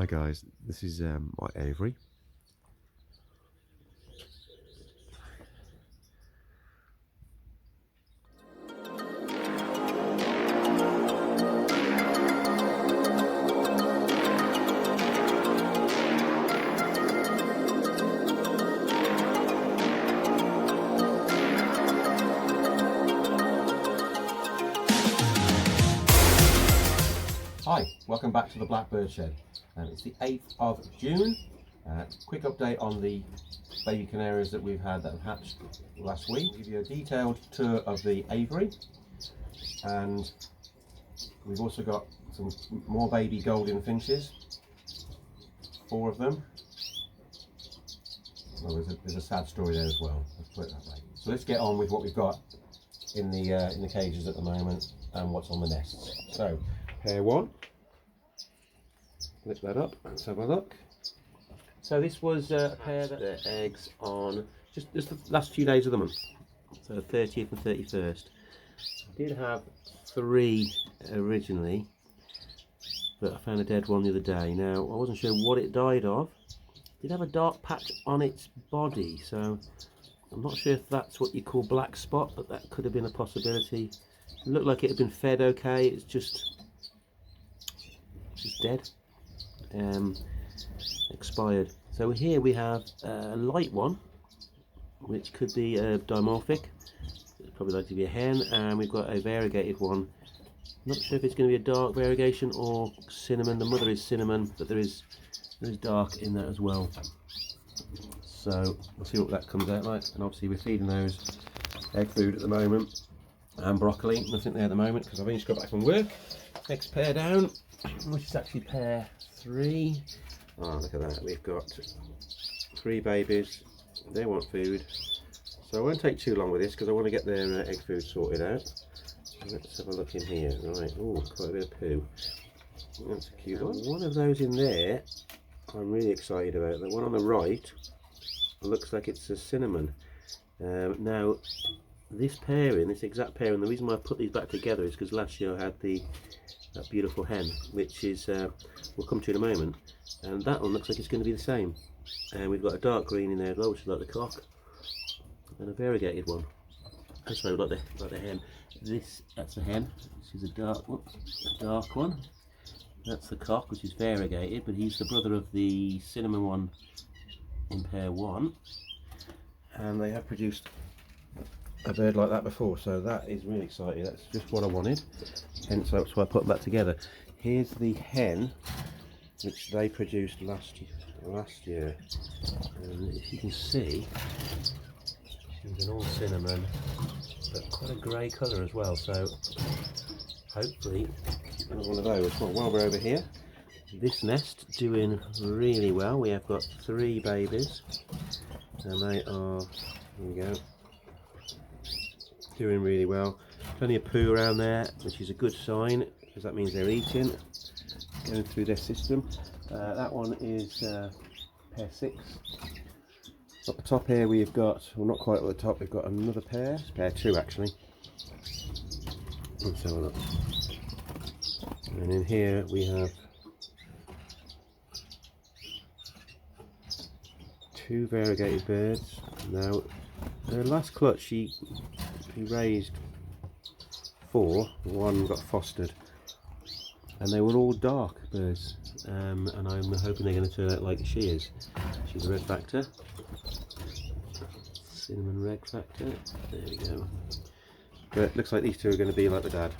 Hi guys, this is my aviary. Hi, welcome back to the Blackbird Shed. It's the 8th of June. Quick update on the baby canaries that we've had that have hatched last week. I'll give you a detailed tour of the aviary, and we've also got some more baby Gouldian finches, 4 of them. Well, there's a sad story there as well, let's put it that way. So let's get on with what we've got in the cages at the moment and what's on the nests. So pair 1, lift that up, let's have a look. So this was a pair that their eggs on just the last few days of the month, so 30th and 31st. I did have 3 originally, but I found a dead one the other day. Now I wasn't sure what it died of. It did have a dark patch on its body, so I'm not sure if that's what you call black spot, but that could have been a possibility. It looked like it had been fed okay, it's just dead, expired. So here we have a light one, which could be a dimorphic. It's probably likely to be a hen, and we've got a variegated one. Not sure if it's going to be a dark variegation or cinnamon. The mother is cinnamon, but there is dark in that as well. So we'll see what that comes out like. And obviously we're feeding those egg food at the moment, and broccoli. Nothing there at the moment because I've only just got back from work. Next pair down, which is actually pair 3. Oh, look at that, we've got 3 babies. They want food, so I won't take too long with this because I want to get their egg food sorted out. Let's have a look in here. Right, oh, quite a bit of poo. That's a cute one. One of those in there I'm really excited about. The one on the right looks like it's a cinnamon. Now this pairing, this exact pairing, the reason why I put these back together is because last year I had that beautiful hen, which is we'll come to in a moment, and that one looks like it's going to be the same. And we've got a dark green in there as well, which is like the cock, and a variegated one. Sorry, like the hen. That's the hen. This is a dark one. That's the cock, which is variegated, but he's the brother of the cinnamon one in pair 1, and they have produced a bird like that before, so that is really exciting. That's just what I wanted, hence that's why I put that together. Here's the hen which they produced last year, and if you can see, she's an all cinnamon but quite a grey colour as well, so hopefully another one of those. Well, while we're over here, this nest doing really well. We have got 3 babies, and they are, here we go, doing really well. Plenty of poo around there, which is a good sign because that means they're eating, going through their system. That one is pair 6. At the top here we've got, well, not quite at the top, we've got another pair. It's pair 2 actually. Let's have a look. And in here we have 2 variegated birds. Now the last clutch he raised 4, 1 got fostered, and they were all dark birds, and I'm hoping they're going to turn out like she is. She's a red factor, cinnamon red factor, there we go. But it looks like these 2 are going to be like the dad.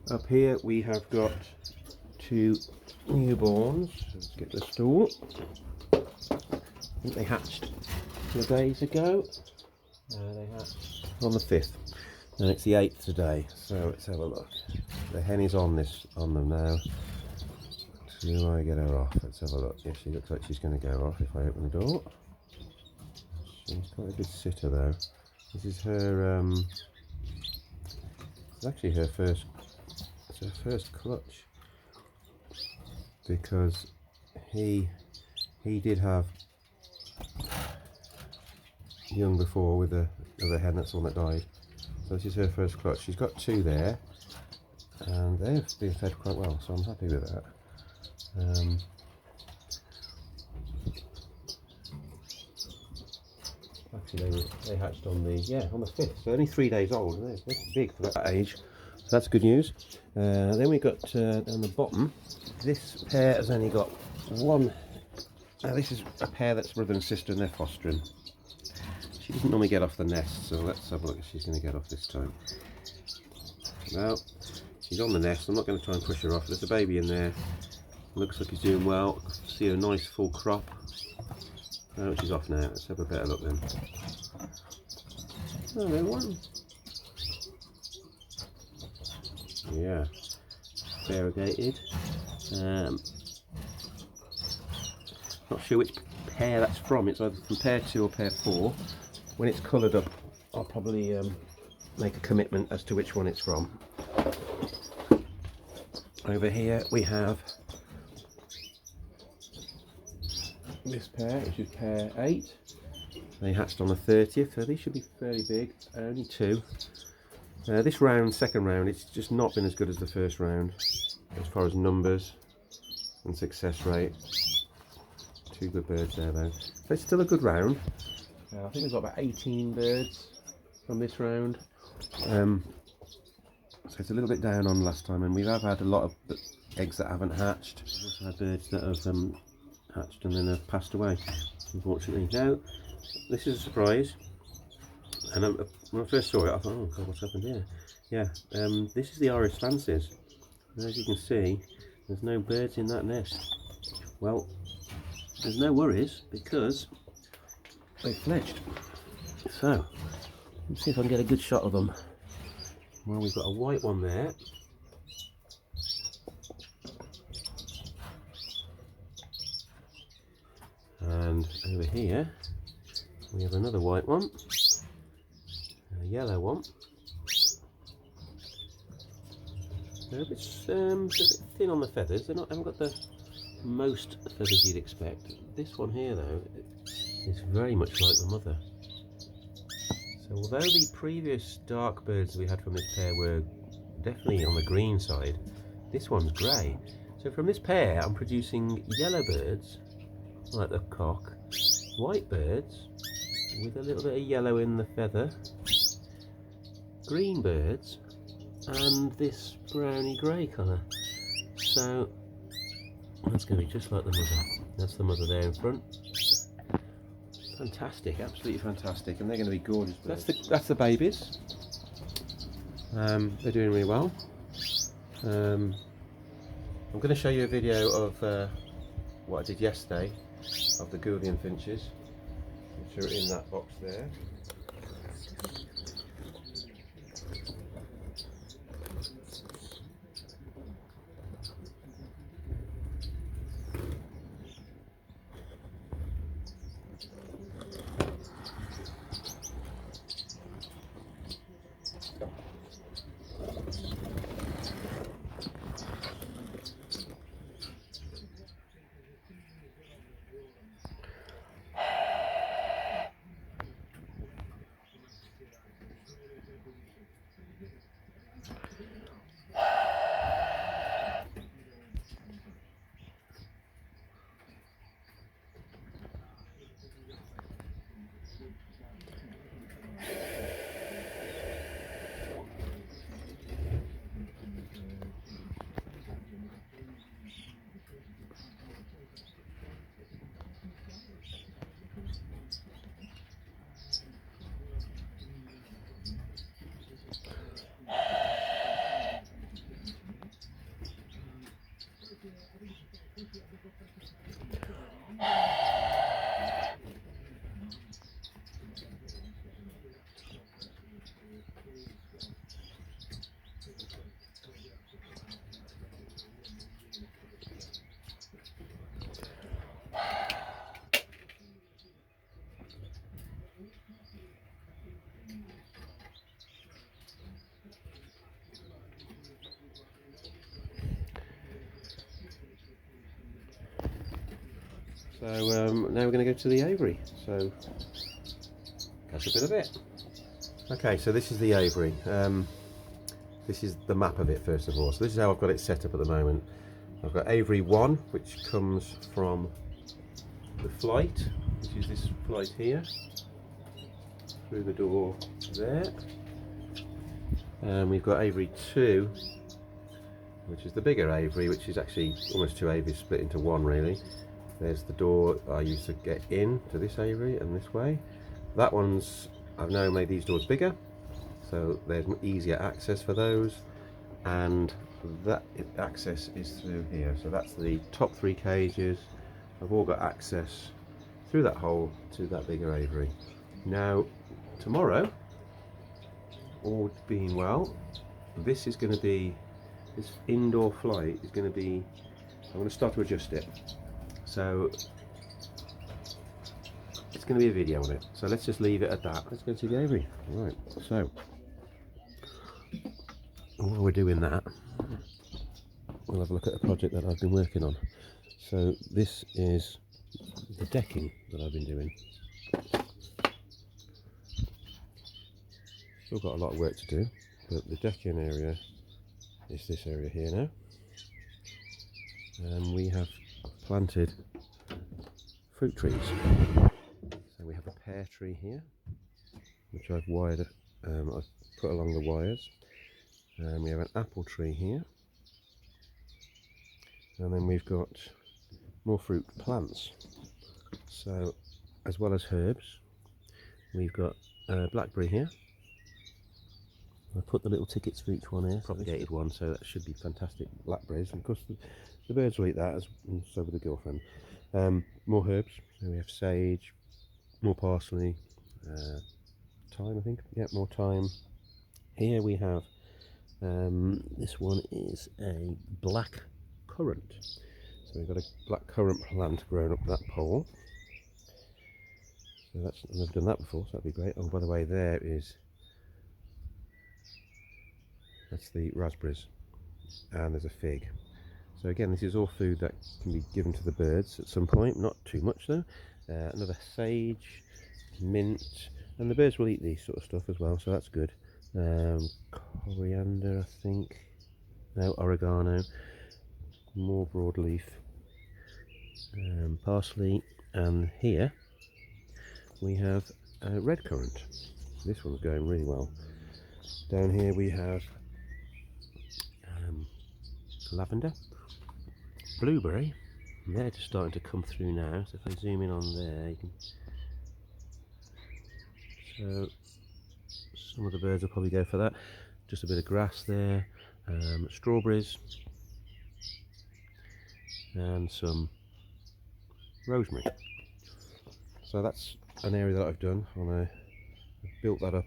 Up here we have got 2 newborns. Let's get the stool. I think they hatched a couple of days ago. They hatched on the 5th, and it's the 8th today, so let's have a look. The hen is on them now. Do I get her off? Let's have a look. Yeah, she looks like she's going to go off if I open the door. She's quite a good sitter though. This is her, it's actually her first clutch, because he did have young before with the other hen, that's the one that died. So this is her first clutch. She's got 2 there, and they've been fed quite well, so I'm happy with that. Actually, they hatched on the 5th, so only 3 days old. They're big for that age, so that's good news. Then we got on the bottom, this pair has only got one. Now this is a pair that's brother and sister, and they're fostering. She doesn't normally get off the nest, so let's have a look if she's going to get off this time. Well, she's on the nest. I'm not going to try and push her off. There's a baby in there. Looks like he's doing well. See a nice full crop. Oh, she's off now. Let's have a better look then. Oh, there one. Yeah, variegated. Not sure which pair that's from. It's either from pair 2 or pair 4. When it's coloured up, I'll probably make a commitment as to which one it's from. Over here we have this pair, which is pair 8. They hatched on the 30th, so these should be fairly big. Only 2. This round, second round, it's just not been as good as the first round as far as numbers and success rate. 2 good birds there though. But it's still a good round. I think we've got about 18 birds from this round. So it's a little bit down on last time, and we have had a lot of eggs that haven't hatched. We've also had birds that have hatched and then have passed away, unfortunately. Now, this is a surprise. And when I first saw it, I thought, oh God, what's happened here? Yeah, this is the Irish fancies. And as you can see, there's no birds in that nest. Well, there's no worries because they fledged. So, let's see if I can get a good shot of them. Well, we've got a white one there. And over here, we have another white one. A yellow one. They're a bit thin on the feathers. They haven't got the most feathers you'd expect. This one here, though, is very much like the mother. So although the previous dark birds we had from this pair were definitely on the green side, this one's grey. So from this pair, I'm producing yellow birds, like the cock, white birds with a little bit of yellow in the feather, green birds, and this browny grey colour. So that's going to be just like the mother. That's the mother there in front. Fantastic, absolutely fantastic, and they're going to be gorgeous. That's the babies. They're doing really well. I'm going to show you a video of what I did yesterday of the Gouldian finches, which are in that box there. So now we're going to go to the aviary, so catch a bit of it. Okay, so this is the aviary. This is the map of it first of all. So this is how I've got it set up at the moment. I've got Aviary 1, which comes from the flight, which is this flight here, through the door there. And we've got Aviary 2, which is the bigger aviary, which is actually almost two aviaries split into one really. There's the door I used to get in to this aviary and this way. That one's, I've now made these doors bigger, so there's easier access for those, and that access is through here. So that's the top 3 cages. I've all got access through that hole to that bigger aviary. Now tomorrow, all being well, this is going to be, this indoor flight is going to be, I'm going to start to adjust it. So it's going to be a video on it. So let's just leave it at that. Let's go to the aviary. Right, so while we're doing that, we'll have a look at a project that I've been working on. So this is the decking that I've been doing. Still got a lot of work to do, but the decking area is this area here now. And we have planted fruit trees. So we have a pear tree here, which I've wired, I've put along the wires. And we have an apple tree here. And then we've got more fruit plants. So as well as herbs, we've got blackberry here. I put the little tickets for each one here, propagated one, so that should be fantastic blackberries. And of course the birds will eat that, and so will the girlfriend. More herbs, so we have sage, more parsley, thyme I think, yeah, more thyme. Here we have, this one is a black currant. So we've got a black currant plant growing up that pole. So that's, I've never done that before, so that'd be great. Oh, by the way, there is, that's the raspberries, and there's a fig. So again, this is all food that can be given to the birds at some point, not too much though. Another sage, mint, and the birds will eat these sort of stuff as well, so that's good. Coriander, I think, no, oregano, more broadleaf, parsley, and here we have red currant. This one's going really well. Down here we have lavender, blueberry, and they're just starting to come through now. So if I zoom in on there, you can, so some of the birds will probably go for that. Just a bit of grass there, strawberries, and some rosemary. So that's an area that I've done on I've built that up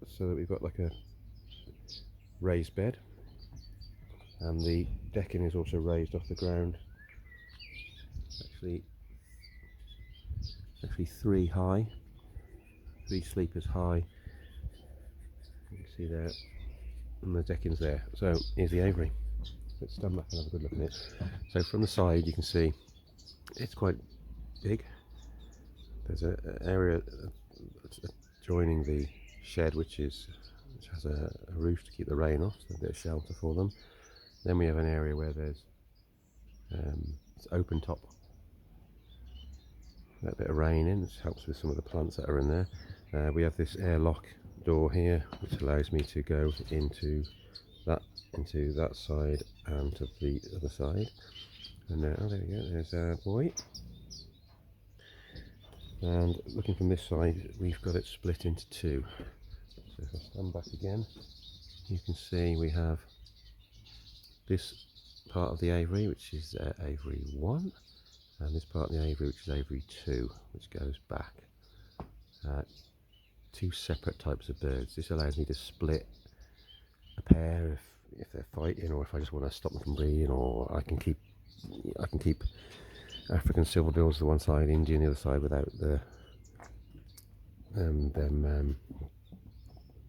so that we've got like a raised bed, and the decking is also raised off the ground, actually 3 high, 3 sleepers high, you can see there, and the decking's there. So here's the aviary. Let's stand back and have a good look at it. So from the side you can see it's quite big. There's an area joining the shed which has a roof to keep the rain off, so a bit of shelter for them. Then we have an area where there's it's open top, let a bit of rain in, which helps with some of the plants that are in there. We have this airlock door here which allows me to go into that side and to the other side. And now, there we go, there's our boy. And looking from this side, we've got it split into 2. So if I stand back again, you can see we have this part of the aviary, which is aviary 1, and this part of the aviary, which is aviary 2, which goes back. 2 separate types of birds. This allows me to split a pair if they're fighting, or if I just want to stop them from breeding, or I can keep African silverbills to one side, Indian the other side, without the them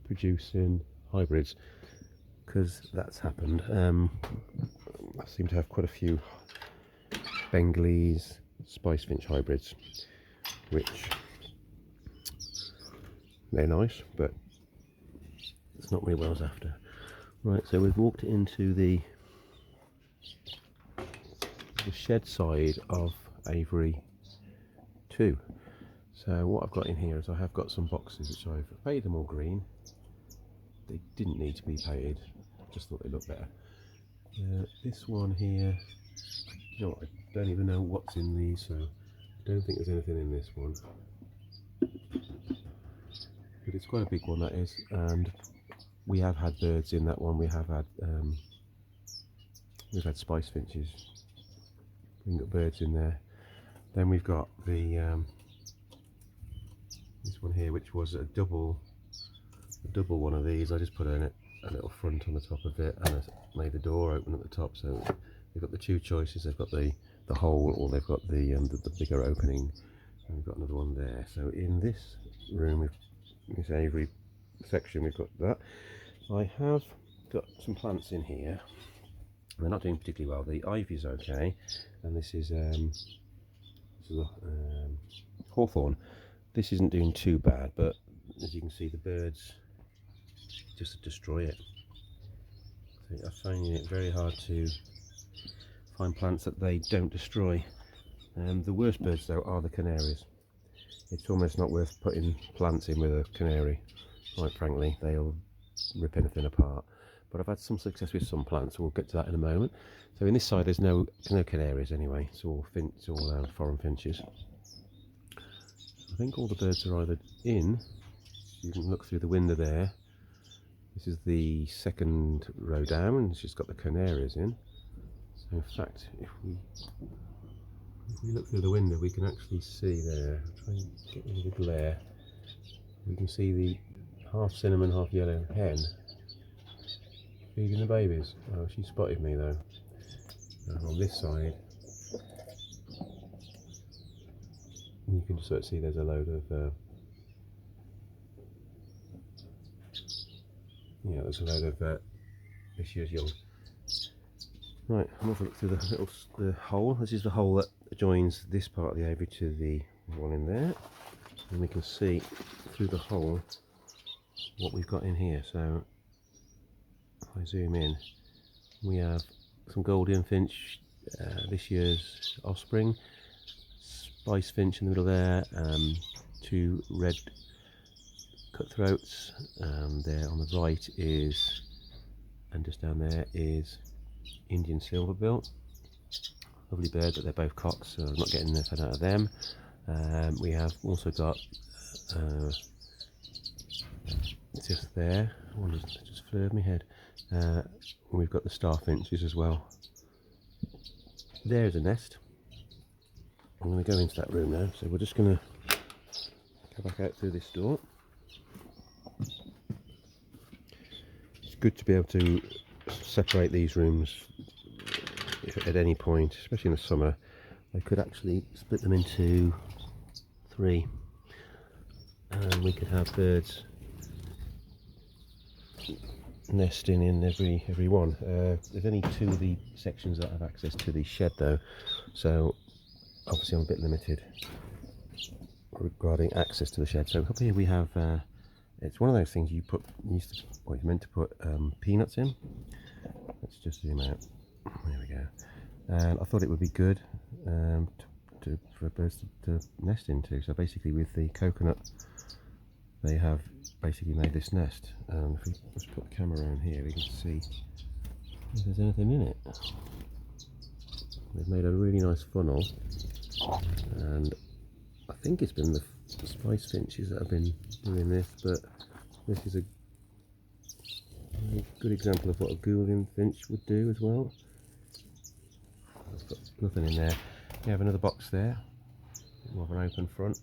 producing hybrids, because that's happened. I seem to have quite a few Bengalese spice finch hybrids, which they're nice, but it's not really what I was after. Right, so we've walked into the the shed side of Aviary 2. So what I've got in here is I have got some boxes which I've painted them all green. They didn't need to be painted, just thought they looked better. This one here, you know what, I don't even know what's in these, so I don't think there's anything in this one. But it's quite a big one, that is, and we have had birds in that one. We've had spice finches. We've got birds in there. Then we've got the this one here, which was a double one of these. I just put in a little front on the top of it, and I made the door open at the top. So they've got the two choices. They've got the hole, or they've got the bigger opening. And we've got another one there. So in this room, this Aviary section, we've got that. I have got some plants in here. They're not doing particularly well. The ivy's okay, and this is hawthorn. This isn't doing too bad, but as you can see, the birds just destroy it. So I'm finding it very hard to find plants that they don't destroy. The worst birds though are the canaries. It's almost not worth putting plants in with a canary, quite frankly. They'll rip anything apart. But I've had some success with some plants, so we'll get to that in a moment. So in this side there's no canaries anyway, it's all foreign finches. I think all the birds are either in. You can look through the window there. This is the second row down, and it's just got the canaries in. So in fact, if we look through the window, we can actually see there. I'll try and get rid of the glare. We can see the half cinnamon, half yellow hen feeding the babies. Oh, she spotted me though. On this side, you can just sort of see there's a load of this year's young. Right, I'm going to look through the hole. This is the hole that joins this part of the aviary to the one in there, and we can see through the hole what we've got in here. So if I zoom in, we have some Gouldian finch, this year's offspring, spice finch in the middle there, two red cutthroats, there on the right is, and just down there is Indian silverbill. Lovely bird, but they're both cocks, so I'm not getting anything out of them. We have also got just there, one just flew over my head. We've got the starfinches as well. There's a nest. I'm going to go into that room now, so we're just going to go back out through this door. It's good to be able to separate these rooms if at any point, especially in the summer. I could actually split them into 3, and we could have birds nesting in every one. There's only 2 of the sections that have access to the shed though, so obviously I'm a bit limited regarding access to the shed. So up here we have it's one of those things you're meant to put peanuts in. Let's just zoom out. There we go. And I thought it would be good for birds to nest into. So basically with the coconut, they have basically made this nest. If we just put the camera around here, we can see if there's anything in it. They've made a really nice funnel, and I think it's been the spice finches that have been doing this, but this is a good example of what a Gouldian finch would do as well. I've got nothing in there. We have another box there, more of an open front.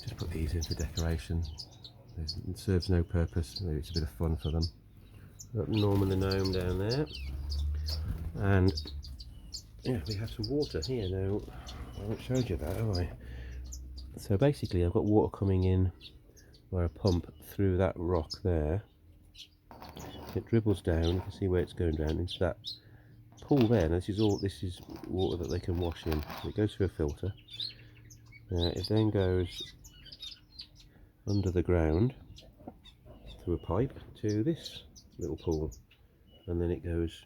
Just put these in for decoration. It serves no purpose, maybe it's a bit of fun for them. Got Norman the gnome down there, and yeah, we have some water here. Now I haven't showed you that, have I? So basically I've got water coming in via a pump through that rock there. It dribbles down, you can see where it's going down into that pool there. Now this is water that they can wash in. So it goes through a filter. It then goes under the ground through a pipe to this little pool, and then it goes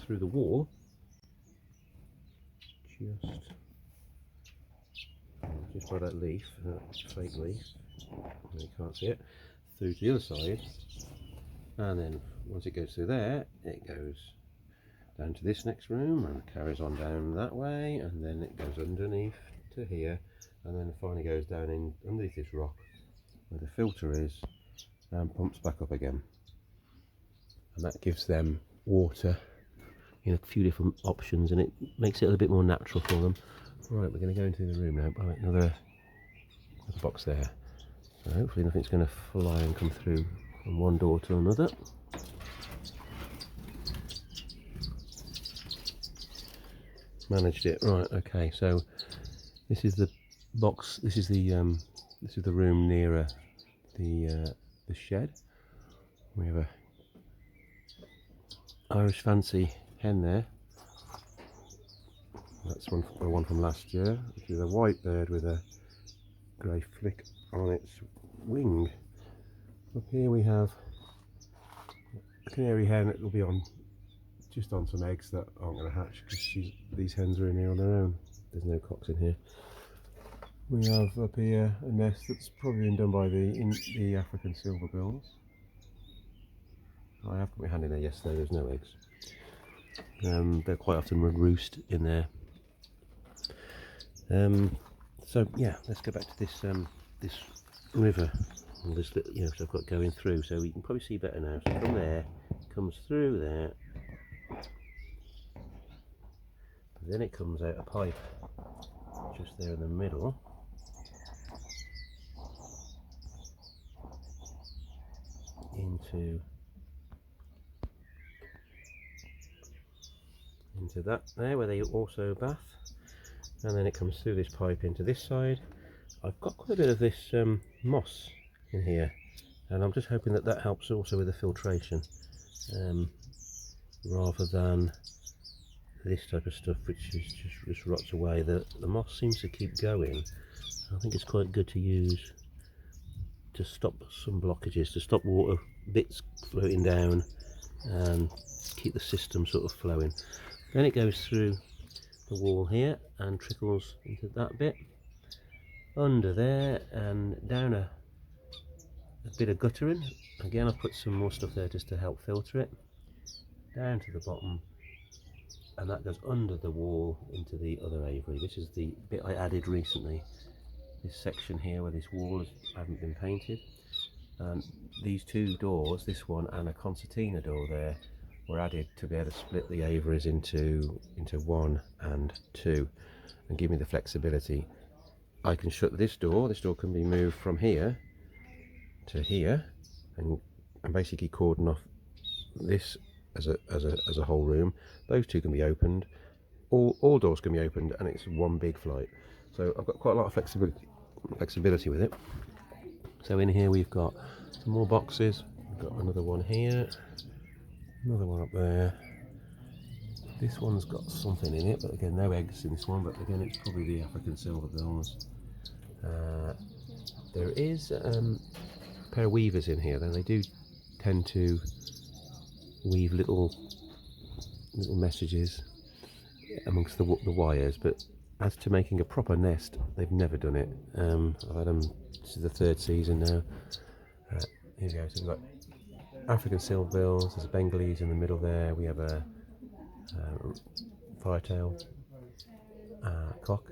through the wall just by that leaf, that fake leaf, you can't see it, through to the other side, and then once it goes through there, it goes down to this next room and carries on down that way, and then it goes underneath to here, and then finally goes down in underneath this rock where the filter is and pumps back up again, and that gives them water in a few different options, and it makes it a little bit more natural for them. Right, we're going to go into the room now. Right, another box there. So hopefully nothing's going to fly and come through from one door to another. Managed it. Right, okay, so this is the box, this is the room nearer the shed. We have a Irish fancy hen there. That's the one from last year, which is a white bird with a grey flick on its wing. Up here we have a canary hen that will be just on some eggs that aren't going to hatch because these hens are in here on their own. There's no cocks in here. We have up here a nest that's probably been done by the African silverbills. I have put my hand in there yesterday, there's no eggs. They're quite often roost in there. So yeah, let's go back to this this river, and this so I've got going through, so you can probably see better now. So from there, comes through there, then it comes out a pipe just there in the middle. Into that there where they also bath, and then it comes through this pipe into this side. I've got quite a bit of this moss in here, and I'm just hoping that that helps also with the filtration, rather than this type of stuff which is just rots away. The moss seems to keep going. I think it's quite good to use to stop some blockages, to stop water bits floating down and keep the system sort of flowing. Then it goes through the wall here and trickles into that bit, under there and down a bit of guttering. Again, I've put some more stuff there just to help filter it, down to the bottom, and that goes under the wall into the other aviary. This is the bit I added recently, this section here where this wall hasn't been painted, and these two doors, this one and a concertina door there, were added to be able to split the aviaries into 1 and 2 and give me the flexibility. I can shut this door can be moved from here to here, and basically cordon off this as a whole room. Those two can be opened, all doors can be opened, and it's one big flight. So I've got quite a lot of flexibility with it. So in here we've got some more boxes. We've got another one here, another one up there. This one's got something in it, but again, no eggs in this one, but again, it's probably the African silverbills. There is a pair of weavers in here, though they do tend to weave little messages amongst the wires, but as to making a proper nest, they've never done it. I've had them, this is the 3rd season now. Here we go, so we've got African silverbills, there's a Bengalese in the middle there, we have a firetail cock,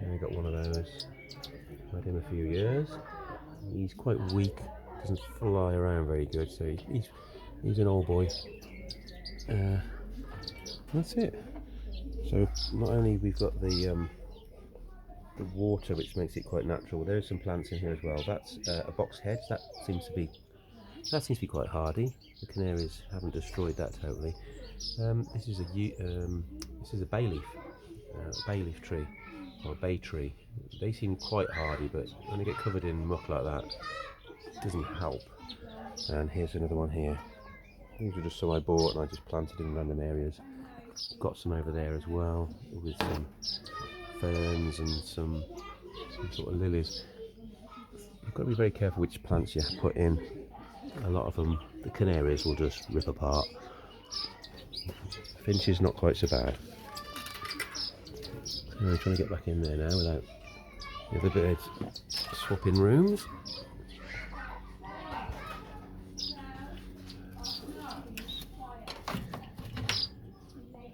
and we've got one of those. I've had him a few years. He's quite weak, doesn't fly around very good, so he's an old boy. That's it. So not only we've got the water, which makes it quite natural, there are some plants in here as well. That's a box hedge. That seems to be quite hardy. The canaries haven't destroyed that totally. This is a bay leaf tree, or a bay tree. They seem quite hardy, but when they get covered in muck like that, it doesn't help. And here's another one here. These are just some I bought and I just planted in random areas. Got some over there as well, with some ferns and some sort of lilies. You've got to be very careful which plants you put in. A lot of them, the canaries will just rip apart. Finch is not quite so bad. We're trying to get back in there now without the other birds swapping rooms.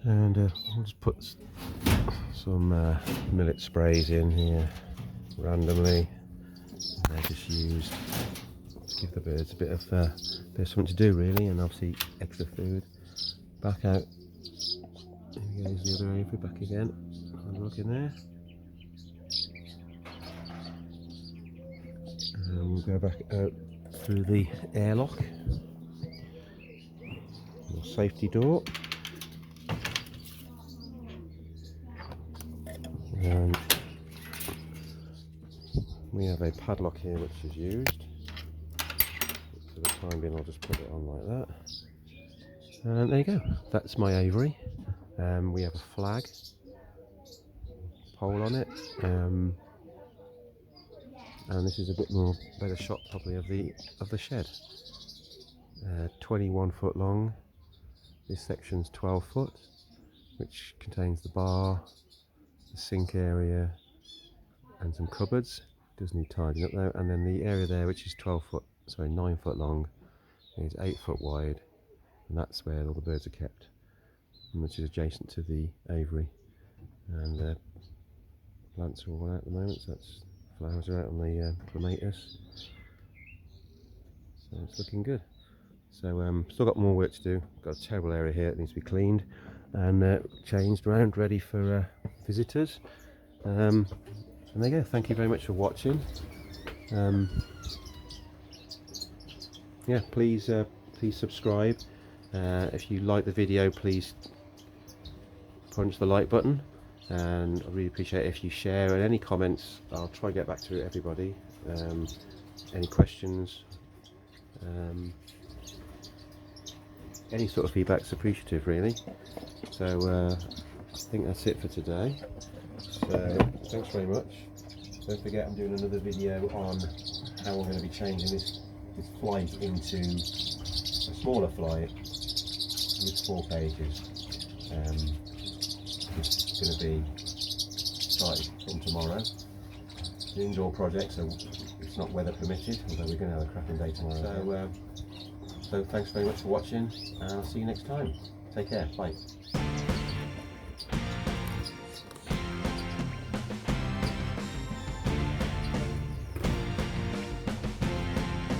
And we'll just put some millet sprays in here randomly. They're just used to give the birds a bit of something to do really, and obviously extra food. Back out. Here goes the other aviary back again. Have a look in there. And we'll go back out through the airlock. Little safety door. And we have a padlock here which is used. For the time being I'll just put it on like that. And there you go, that's my aviary. We have a flag pole on it, and this is a bit more better shot probably of the shed. 21 foot long. This section's 12 foot, which contains the bar, the sink area, and some cupboards. Does need tidying up though. And then the area there, which is 9 foot long, is 8 foot wide, and that's where all the birds are kept, which is adjacent to the aviary. And the plants are all out at the moment, so that's flowers are out on the clematis, so it's looking good. So still got more work to do. Got a terrible area here that needs to be cleaned and changed around, ready for visitors. And there you go. Thank you very much for watching. Yeah, please subscribe. If you like the video, please punch the like button, and I really appreciate it if you share, and any comments I'll try to get back to everybody. Any questions, any sort of feedback's appreciative really. So I think that's it for today. So thanks very much. Don't forget I'm doing another video on how we're going to be changing this flight into a smaller flight with 4 cages. It's going to be started from tomorrow. It's an indoor project, so it's not weather permitted, although we're going to have a cracking day tomorrow. So thanks very much for watching, and I'll see you next time. Take care, bye.